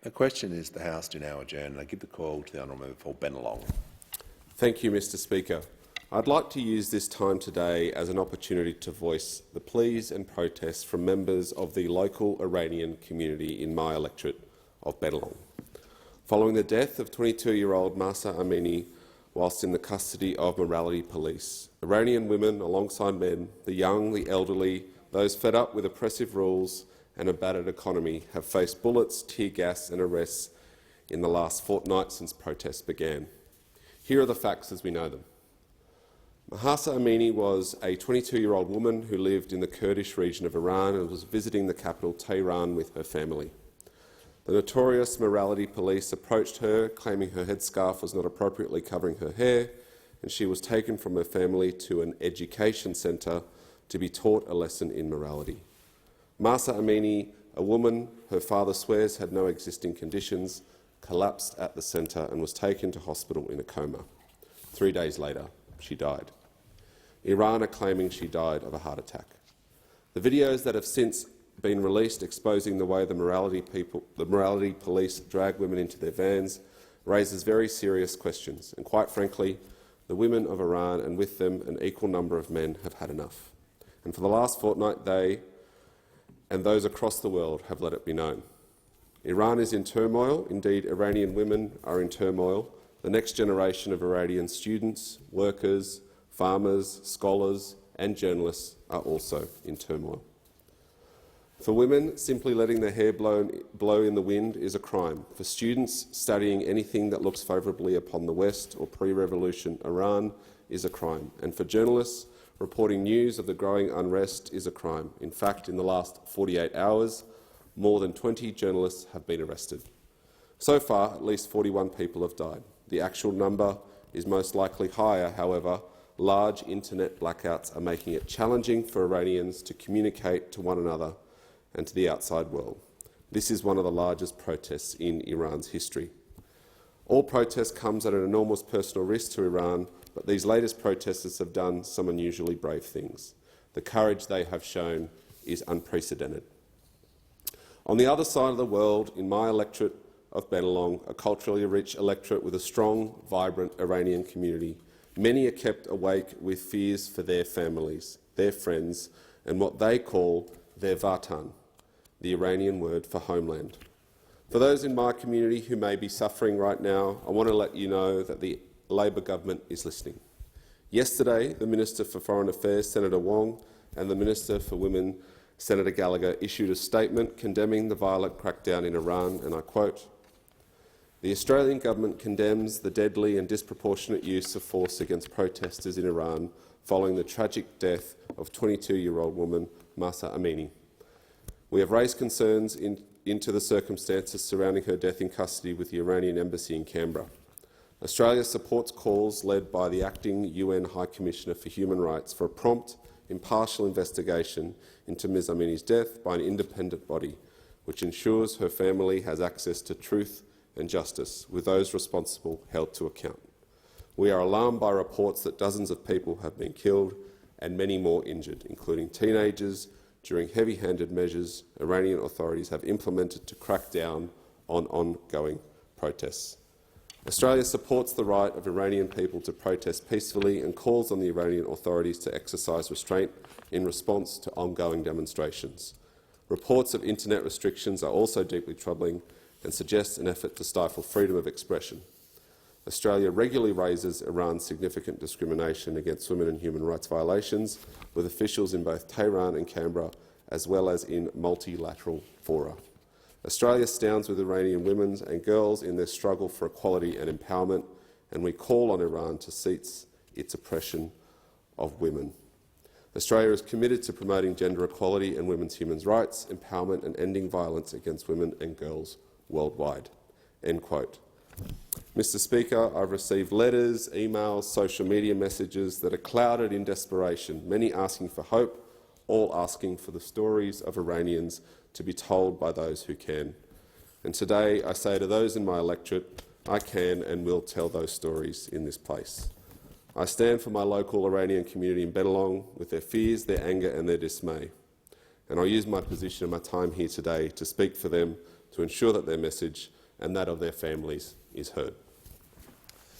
The question is the House to now adjourn, and I give the call to the honourable member for Bennelong. Thank you, Mr Speaker. I'd like to use this time today as an opportunity to voice the pleas and protests from members of the local Iranian community in my electorate of Bennelong. Following the death of 22-year-old Mahsa Amini whilst in the custody of morality police, Iranian women alongside men, the young, the elderly, those fed up with oppressive rules and a battered economy have faced bullets, tear gas and arrests in the last fortnight since protests began. Here are the facts as we know them. Mahsa Amini was a 22-year-old woman who lived in the Kurdish region of Iran and was visiting the capital Tehran with her family. The notorious morality police approached her, claiming her headscarf was not appropriately covering her hair, and she was taken from her family to an education centre to be taught a lesson in morality. Mahsa Amini, a woman her father swears had no existing conditions, collapsed at the centre and was taken to hospital in a coma. 3 days later, she died. Iran are claiming she died of a heart attack. The videos that have since been released exposing the way the morality police drag women into their vans raises very serious questions, and quite frankly, the women of Iran and with them an equal number of men have had enough. And for the last fortnight, they and those across the world have let it be known. Iran is in turmoil. Indeed, Iranian women are in turmoil. The next generation of Iranian students, workers, farmers, scholars and journalists are also in turmoil. For women, simply letting their hair blow in the wind is a crime. For students, studying anything that looks favourably upon the West or pre-revolution Iran is a crime. And for journalists, reporting news of the growing unrest is a crime. In fact, in the last 48 hours, more than 20 journalists have been arrested. So far, at least 41 people have died. The actual number is most likely higher. However, large internet blackouts are making it challenging for Iranians to communicate to one another and to the outside world. This is one of the largest protests in Iran's history. All protest comes at an enormous personal risk to Iran, but these latest protesters have done some unusually brave things. The courage they have shown is unprecedented. On the other side of the world, in my electorate of Bennelong, a culturally rich electorate with a strong, vibrant Iranian community, many are kept awake with fears for their families, their friends, and what they call their vatan, the Iranian word for homeland. For those in my community who may be suffering right now, I want to let you know that the Labor government is listening. Yesterday, the Minister for Foreign Affairs, Senator Wong, and the Minister for Women, Senator Gallagher, issued a statement condemning the violent crackdown in Iran, and I quote, "The Australian government condemns the deadly and disproportionate use of force against protesters in Iran following the tragic death of 22-year-old woman Mahsa Amini. We have raised concerns into the circumstances surrounding her death in custody with the Iranian Embassy in Canberra. Australia supports calls led by the Acting UN High Commissioner for Human Rights for a prompt, impartial investigation into Ms Amini's death by an independent body, which ensures her family has access to truth and justice, with those responsible held to account. We are alarmed by reports that dozens of people have been killed and many more injured, including teenagers, during heavy-handed measures Iranian authorities have implemented to crack down on ongoing protests. Australia supports the right of Iranian people to protest peacefully and calls on the Iranian authorities to exercise restraint in response to ongoing demonstrations. Reports of internet restrictions are also deeply troubling and suggest an effort to stifle freedom of expression. Australia regularly raises Iran's significant discrimination against women and human rights violations with officials in both Tehran and Canberra, as well as in multilateral fora. Australia stands with Iranian women and girls in their struggle for equality and empowerment, and we call on Iran to cease its oppression of women. Australia is committed to promoting gender equality and women's human rights, empowerment and ending violence against women and girls worldwide." End quote. Mr Speaker, I've received letters, emails, social media messages that are clouded in desperation, many asking for hope, all asking for the stories of Iranians to be told by those who can. And today I say to those in my electorate, I can and will tell those stories in this place. I stand for my local Iranian community in Bennelong with their fears, their anger and their dismay. And I'll use my position and my time here today to speak for them to ensure that their message and that of their families is heard.